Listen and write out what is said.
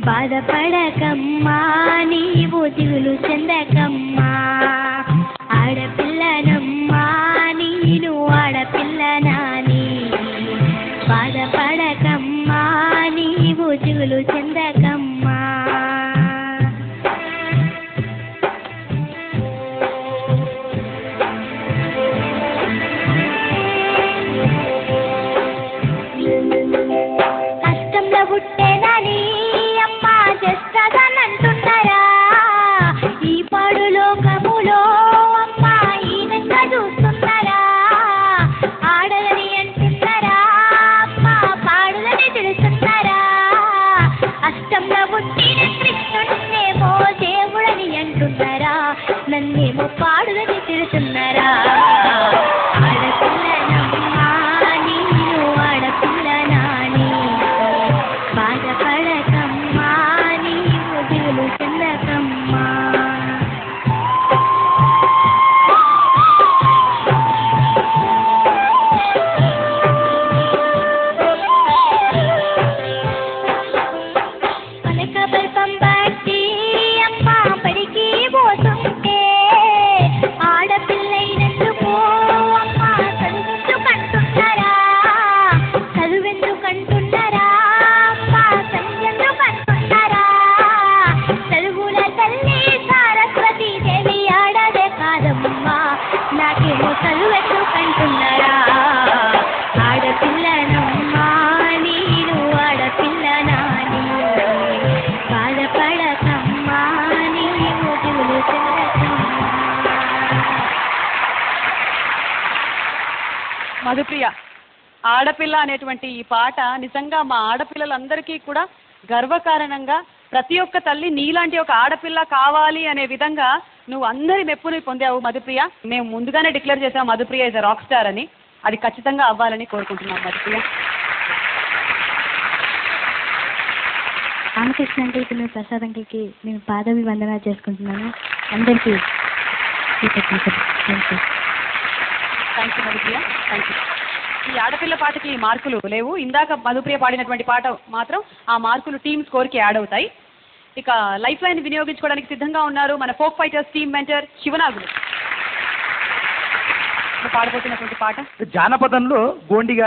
బాధపడకమ్మా నీవు దిగులు చెందకమ్మా, ఆడపిల్లనమ్మా నేను ఆడపిల్లనాని, బాధపడకమ్మా నీవు దిగులు చెందకమ్మా. కష్టంలో పుట్టేనని అమ్మ చేస్తానంటున్నారా, ఈ పాడు లోకములో అమ్మ ఈనంగా చూస్తున్నారా, ఆడదని అంటున్నారా అమ్మ పాడుదని తెలుస్తున్నారా, అష్టంలో పుట్టిన కృష్ణుడినేమో దేవుడని అంటున్నారా, నన్నేమో పాడుదని తెలుస్తున్నారా. ఆడపిల్లనమ్మా నేను ఆడపిల్లనాని, బాధపడకమ్మా నీవు దిగులు చెందకమ్మా. పలక బల్పం బట్టి అమ్మ బడికి పోతుంటే, ఆడపిల్లైనందుకు అమ్మ చదువెందుకంటున్నారా, చదువెందుకంటున్నారా అమ్మ చదువెందుకంటున్నారా, చదువుల తల్లి సరస్వతి దేవి ఆడదే కాదమ్మా, నాకేమో చదువెందుకంటున్నారా. ఆడపిల్లనమ్మా నేను ఆడపిల్లనాని, బాధపడకమ్మా నీవు దిగులు చెందకమ్మా. మధుప్రియ, ఆడపిల్ల అనేటువంటి ఈ పాట నిజంగా మా ఆడపిల్లలందరికీ కూడా గర్వకారణంగా, ప్రతి ఒక్క తల్లి నీలాంటి ఒక ఆడపిల్ల కావాలి అనే విధంగా నువ్వు అందరి మెప్పుని పొందావు మధుప్రియ. మేము ముందుగానే డిక్లేర్ చేసాం Madhupriya is a rock star అని, అది ఖచ్చితంగా అవ్వాలని కోరుకుంటున్నాం మధుప్రియ. రామకృష్ణ అంకుల్కి మేము ప్రసాద్ అంకుల్కి మేము పాదాభివందనాలు చేసుకుంటున్నాను. అందరికీ thank you Madhupriya, thank you. ఈ ఆడపిల్ల పాటకి మార్కులు లేవు, ఇందాక మధుప్రియ పాడినటువంటి పాట మాత్రం ఆ మార్కులు టీమ్ స్కోర్కి యాడ్ అవుతాయి. ఇక లైఫ్ లైన్ వినియోగించుకోవడానికి సిద్ధంగా ఉన్నారు మన folk fighters team mentor Sivanagulu. పాడబోతున్నటువంటి పాట జానపదంలో గోండిగా